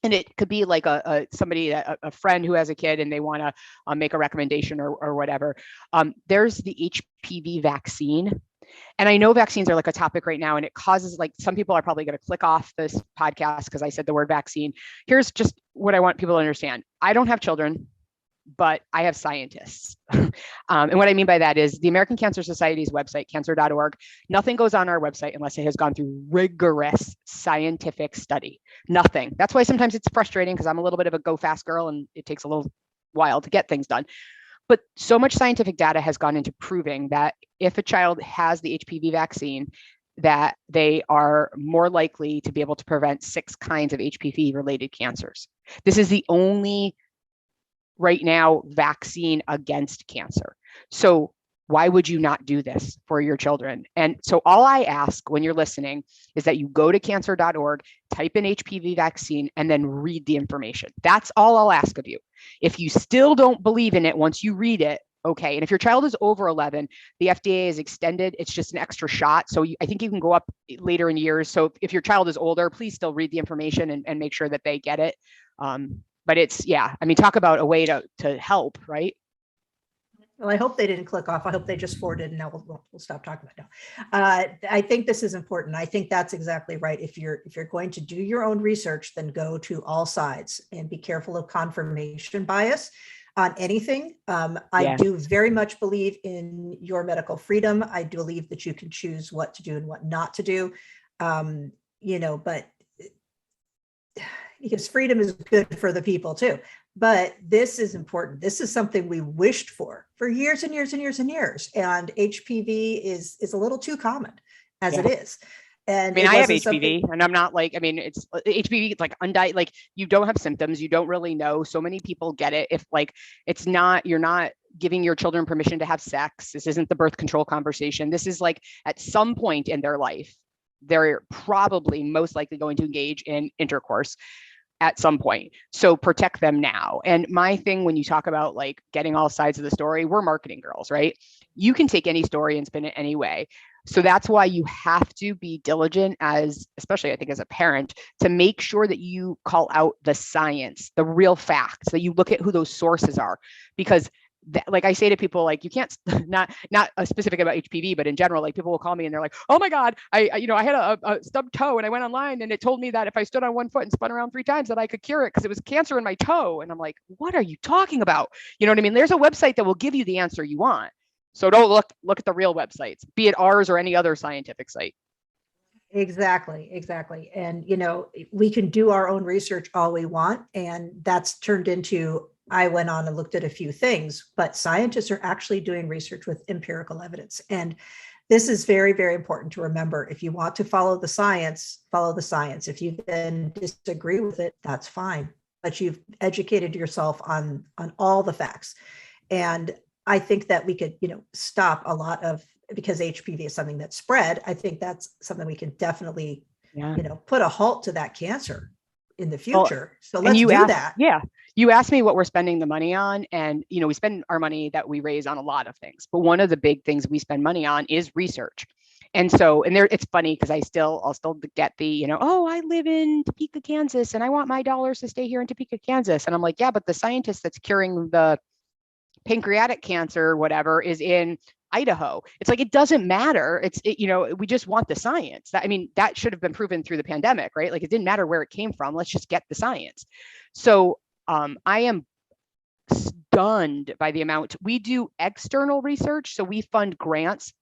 And it could be like a friend who has a kid and they want to make a recommendation or whatever. There's the HPV vaccine. And I know vaccines are like a topic right now, and it causes, like, some people are probably going to click off this podcast because I said the word vaccine. Here's just what I want people to understand. I don't have children, but I have scientists. And what I mean by that is the American Cancer Society's website, cancer.org, nothing goes on our website unless it has gone through rigorous scientific study. Nothing. That's why sometimes it's frustrating, because I'm a little bit of a go fast girl and it takes a little while to get things done. But so much scientific data has gone into proving that if a child has the HPV vaccine, that they are more likely to be able to prevent 6 kinds of HPV related cancers. This is the only right now vaccine against cancer. So why would you not do this for your children? And so all I ask when you're listening is that you go to cancer.org, type in HPV vaccine, and then read the information. That's all I'll ask of you. If you still don't believe in it once you read it, okay. And if your child is over 11, the FDA is extended. It's just an extra shot. So I think you can go up later in years. So if your child is older, please still read the information and make sure that they get it. But it's, yeah, I mean, talk about a way to help, right? Well, I hope they didn't click off. I hope they just forwarded, and now we'll stop talking about it now. I think this is important. I think that's exactly right. If you're going to do your own research, then go to all sides and be careful of confirmation bias on anything. I do very much believe in your medical freedom. I do believe that you can choose what to do and what not to do. But because freedom is good for the people too. But this is important. This is something we wished for years and years and years and years. And HPV is a little too common as it is. And I mean, I have HPV and I'm not like, I mean, it's HPV, it's like undiagnosed, like you don't have symptoms, you don't really know. So many people get it. If like, it's not, you're not giving your children permission to have sex. This isn't the birth control conversation. This is like at some point in their life, they're probably most likely going to engage in intercourse at some point. So protect them now. And my thing, when you talk about like getting all sides of the story, we're marketing girls, right? You can take any story and spin it any way. So that's why you have to be diligent, as especially I think as a parent, to make sure that you call out the science, the real facts, that you look at who those sources are. Because like I say to people, like you can't, not specific about HPV, but in general, like people will call me and they're like, oh my God, I had a stubbed toe and I went online and it told me that if I stood on one foot and spun around 3 times that I could cure it because it was cancer in my toe. And I'm like, what are you talking about? You know what I mean? There's a website that will give you the answer you want. So don't look at the real websites, be it ours or any other scientific site. Exactly. And, we can do our own research all we want. And that's turned into, I went on and looked at a few things, but scientists are actually doing research with empirical evidence. And this is very, very important to remember. If you want to follow the science, follow the science. If you then disagree with it, that's fine. But you've educated yourself on all the facts. And I think that we could, stop a lot of, because HPV is something that's spread. I think that's something we can definitely, put a halt to that cancer in the future. So let's do that. Yeah. You asked me what we're spending the money on, and, we spend our money that we raise on a lot of things, but one of the big things we spend money on is research. And so, and there, it's funny because I'll still get the, I live in Topeka, Kansas, and I want my dollars to stay here in Topeka, Kansas. And I'm like, yeah, but the scientist that's curing the pancreatic cancer, whatever, is in Idaho. It's like, it doesn't matter. We just want the science. That should have been proven through the pandemic, right? Like, it didn't matter where it came from. Let's just get the science. So I am stunned by the amount. We do external research. So we fund grants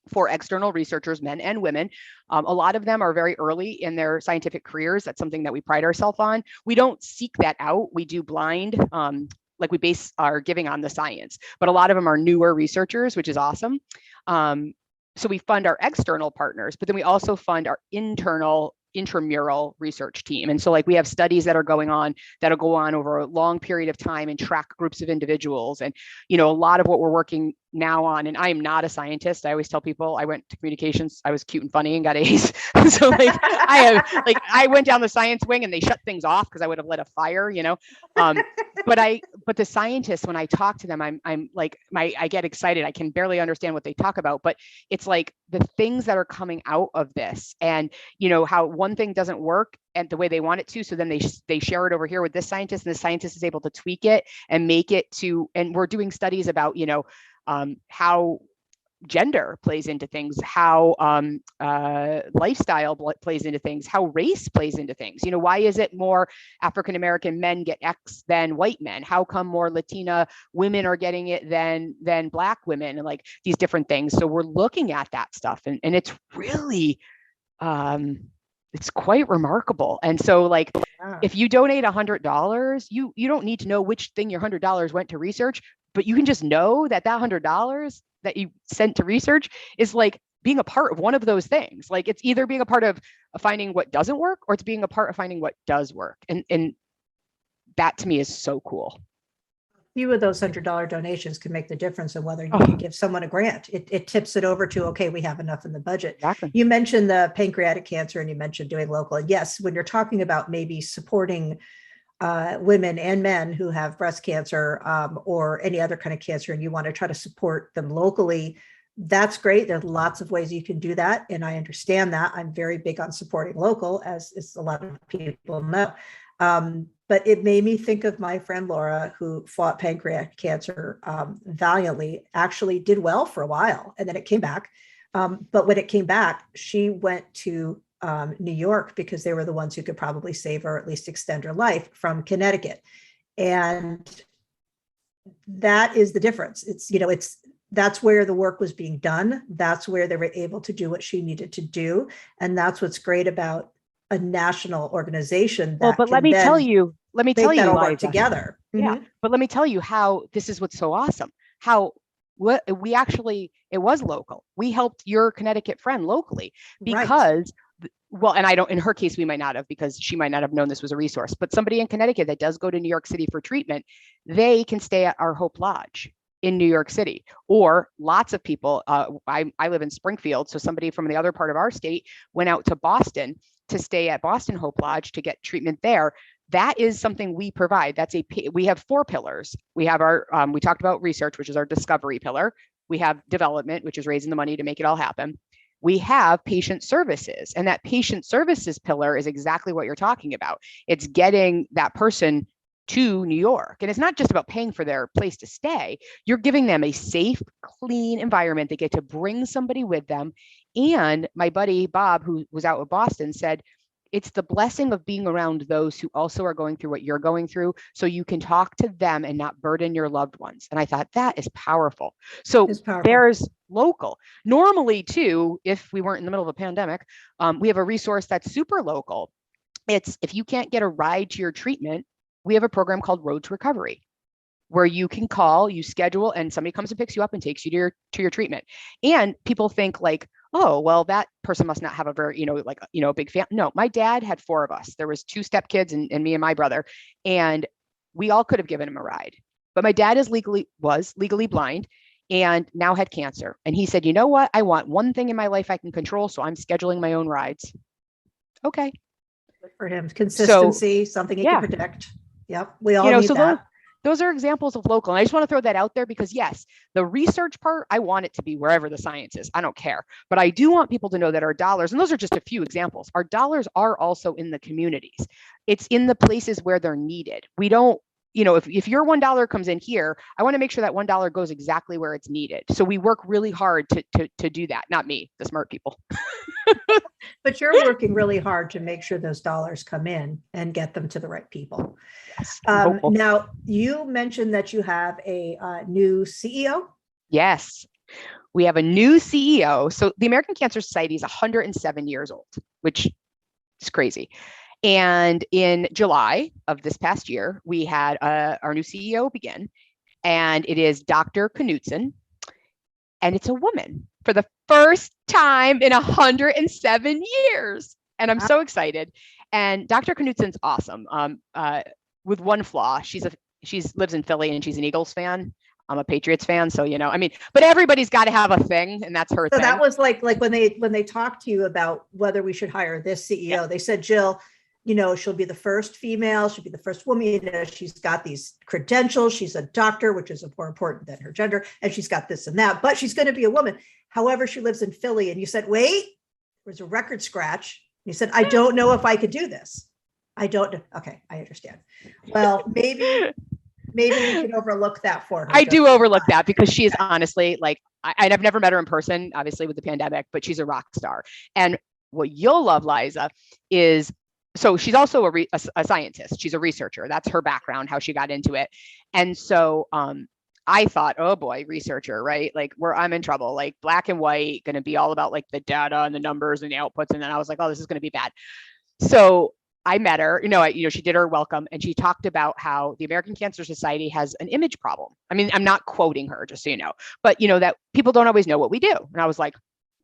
for external researchers, men and women. A lot of them are very early in their scientific careers. That's something that we pride ourselves on. We don't seek that out. We do blind, like we base our giving on the science, but a lot of them are newer researchers, which is awesome. So we fund our external partners, but then we also fund our internal intramural research team. And so like we have studies that are going on that'll go on over a long period of time and track groups of individuals. And, a lot of what we're working now on, and I am not a scientist. I always tell people I went to communications. I was cute and funny and got A's. So like I went down the science wing and they shut things off because I would have lit a fire, you know. But the scientists, when I talk to them, I'm like, I get excited. I can barely understand what they talk about, but it's like the things that are coming out of this, and you know how one thing doesn't work and the way they want it to, so then they share it over here with this scientist, and the scientist is able to tweak it and make it to, and we're doing studies about, you know, how gender plays into things, how lifestyle plays into things, how race plays into things. You know, why is it more African American men get X than white men? How come more Latina women are getting it than Black women, and like these different things. So we're looking at that stuff, and it's really it's quite remarkable. And so like, if you donate $100, you don't need to know which thing your $100 went to research, but you can just know that $100 that you sent to research is like being a part of one of those things. Like it's either being a part of finding what doesn't work, or it's being a part of finding what does work. And that to me is so cool. Few of those $100 donations can make the difference in whether you can give someone a grant. It tips it over to, okay, we have enough in the budget. Exactly. You mentioned the pancreatic cancer and you mentioned doing local. And yes, when you're talking about maybe supporting women and men who have breast cancer or any other kind of cancer, and you want to try to support them locally, that's great. There's lots of ways you can do that. And I understand that. I'm very big on supporting local, as a lot of people know. But it made me think of my friend Laura, who fought pancreatic cancer valiantly, actually did well for a while, and then it came back. But when it came back, she went to New York because they were the ones who could probably save her, or at least extend her life, from Connecticut. And that is the difference. It's, you know, that's where the work was being done. That's where they were able to do what she needed to do. And that's what's great about a national organization. Well, but let me tell you, work together. Yeah. Mm-hmm. But let me tell you how this is what's so awesome. How we actually, it was local. We helped your Connecticut friend locally because, right. Well, and I don't, in her case, we might not have, because she might not have known this was a resource, but somebody in Connecticut that does go to New York City for treatment, they can stay at our Hope Lodge in New York City. Or lots of people, I live in Springfield, so somebody from the other part of our state went out to Boston to stay at Boston Hope Lodge to get treatment there. That is something we provide. We have 4 pillars. We have our, we talked about research, which is our discovery pillar. We have development, which is raising the money to make it all happen. We have patient services, and that patient services pillar is exactly what you're talking about. It's getting that person to New York. And it's not just about paying for their place to stay. You're giving them a safe, clean environment. They get to bring somebody with them. And my buddy, Bob, who was out with Boston, said, it's the blessing of being around those who also are going through what you're going through, so you can talk to them and not burden your loved ones. And I thought that is powerful. So there's local. Normally too, if we weren't in the middle of a pandemic, we have a resource that's super local. It's, if you can't get a ride to your treatment, we have a program called Road to Recovery, where you can call, you schedule, and somebody comes and picks you up and takes you to your treatment. And people think like, oh, well, that person must not have a very, a big family. No, my dad had 4 of us. There was 2 stepkids and me and my brother, and we all could have given him a ride. But my dad was legally blind and now had cancer. And he said, you know what? I want one thing in my life I can control, so I'm scheduling my own rides. Okay. Good for him. Consistency, something he can predict. Yep. We all need that. Those are examples of local. And I just want to throw that out there because yes, the research part, I want it to be wherever the science is. I don't care. But I do want people to know that our dollars, and those are just a few examples, our dollars are also in the communities. It's in the places where they're needed. We don't, if your $1 comes in here, I want to make sure that $1 goes exactly where it's needed. So we work really hard to do that. Not me, the smart people. But you're working really hard to make sure those dollars come in and get them to the right people. Yes, now, you mentioned that you have a new CEO. Yes, we have a new CEO. So the American Cancer Society is 107 years old, which is crazy. And in July of this past year, we had our new CEO begin, and it is Dr. Knudsen, and it's a woman for the first time in 107 years. And I'm so excited. And Dr. Knudsen's awesome. With one flaw, she lives in Philly and she's an Eagles fan. I'm a Patriots fan, so I mean, but everybody's got to have a thing, and that's her So thing. that was like when they talked to you about whether we should hire this CEO, they said, Jill, she'll be the first female, she'll be the first woman, she's got these credentials, she's a doctor, which is more important than her gender, and she's got this and that, but she's going to be a woman. However, she lives in Philly. And you said, wait, there's a record scratch. You said, I don't know if I could do this. I don't know. Okay, I understand. Well, maybe we can overlook that for her. I do overlook that because she is honestly like, I've never met her in person, obviously with the pandemic, but she's a rock star. And what you'll love, Liza, is, so she's also a scientist. She's a researcher. That's her background, how she got into it. And so I thought, oh boy, researcher, right? Like I'm in trouble, like black and white, going to be all about like the data and the numbers and the outputs. And then I was like, oh, this is going to be bad. So I met her, she did her welcome, and she talked about how the American Cancer Society has an image problem. I mean, I'm not quoting her, just so you know, but that people don't always know what we do. And I was like,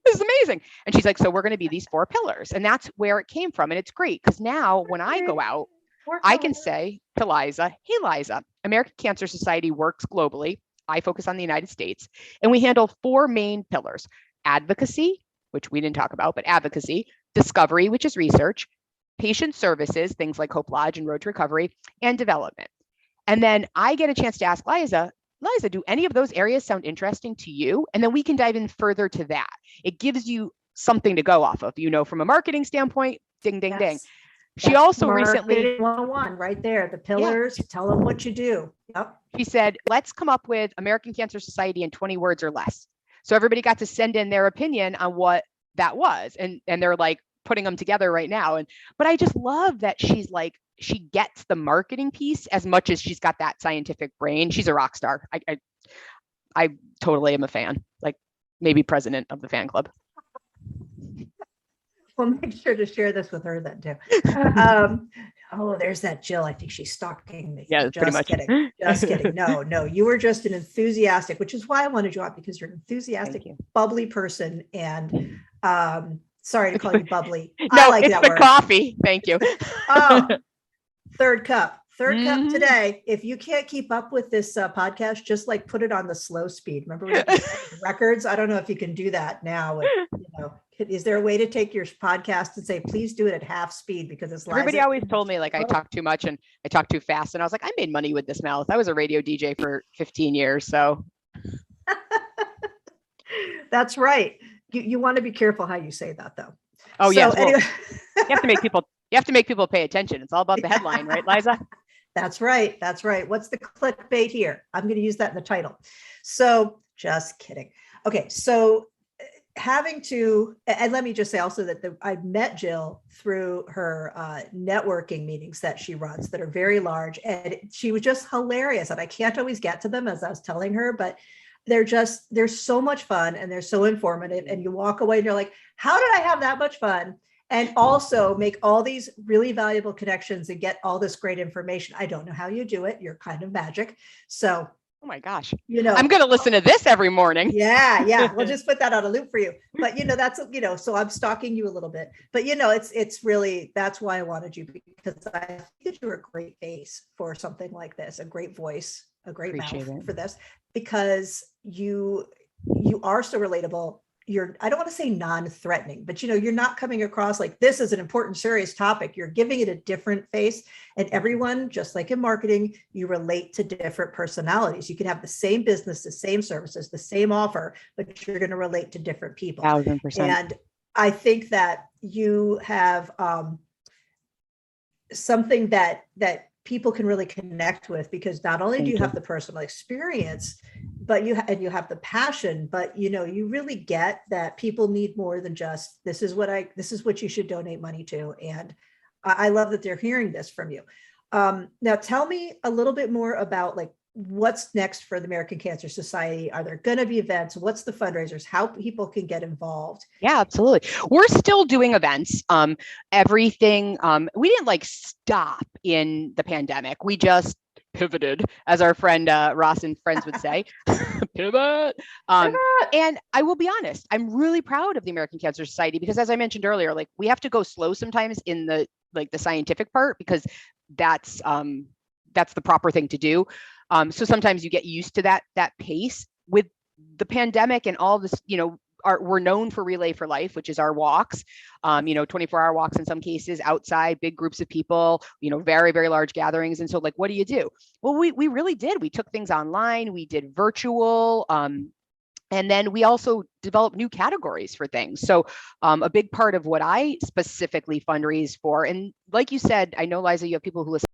this is amazing. And she's like, so we're going to be these 4 pillars. And that's where it came from. And it's great because now when I go out, I can say to Liza, hey, Liza, American Cancer Society works globally. I focus on the United States, and we handle 4 main pillars: advocacy, which we didn't talk about, but advocacy; discovery, which is research; patient services, things like Hope Lodge and Road to Recovery; and development. And then I get a chance to ask Liza, do any of those areas sound interesting to you? And then we can dive in further to that. It gives you something to go off of, from a marketing standpoint, ding, ding, ding. She also recently 101 right there, the pillars, tell them what you do. Yep. She said, let's come up with American Cancer Society in 20 words or less. So everybody got to send in their opinion on what that was. And they're like putting them together right now. But I just love that she's like, she gets the marketing piece as much as she's got that scientific brain. She's a rock star. I totally am a fan, like maybe president of the fan club. We'll make sure to share this with her then too. There's that Jill. I think she's stalking me. Yeah, just pretty much. Kidding. Just kidding. No, you were just an enthusiastic, which is why I wanted you on, because you're an enthusiastic, bubbly person. And sorry to call you bubbly. No, I like it's that the word. coffee. Thank you. Oh, third cup today. If you can't keep up with this podcast, just like put it on the slow speed. Remember we had records? I don't know if you can do that now. Is there a way to take your podcast and say, please do it at half speed? Because it's everybody always told me like I talk too much and I talk too fast. And I was like, I made money with this mouth. I was a radio DJ for 15 years. So that's right. You want to be careful how you say that though. Oh, so, yes. Anyway. You have to make people pay attention. It's all about the headline, right, Liza? That's right. What's the clickbait here? I'm going to use that in the title. So just kidding. Okay. So and let me just say also that I met Jill through her networking meetings that she runs that are very large, and she was just hilarious. And I can't always get to them, as I was telling her, but they're so much fun and they're so informative. And you walk away and you're like, how did I have that much fun? And also make all these really valuable connections and get all this great information. I don't know how you do it. You're kind of magic. So, oh my gosh, I'm going to listen to this every morning. Yeah. We'll just put that on a loop for you. But, that's, so I'm stalking you a little bit, but, it's really, that's why I wanted you, because I think you're a great face for something like this, a great voice, a great mouth for this, because you are so relatable. I don't want to say non-threatening, but you're not coming across like this is an important, serious topic. You're giving it a different face, and everyone, just like in marketing, you relate to different personalities. You can have the same business, the same services, the same offer, but you're going to relate to different people. 1000%. And I think that you have something that people can really connect with, because not only do you have the personal experience, but you have the passion, but you really get that people need more than just this is what you should donate money to. And I love that they're hearing this from you. Now tell me a little bit more about like what's next for the American Cancer Society. Are there going to be events? What's the fundraisers? How people can get involved? Yeah, absolutely. We're still doing events. Everything. We didn't like stop in the pandemic. We just pivoted, as our friend Ross and friends would say. Pivot. And I will be honest, I'm really proud of the American Cancer Society, because as I mentioned earlier, like we have to go slow sometimes in the scientific part, because that's the proper thing to do. So sometimes you get used to that pace. With the pandemic and all this, we're known for Relay for Life, which is our walks, 24-hour walks in some cases, outside, big groups of people, very, very large gatherings. And so like, what do you do? Well, we really did. We took things online, we did virtual, and then we also developed new categories for things. So a big part of what I specifically fundraise for, and like you said, I know, Liza, you have people who listen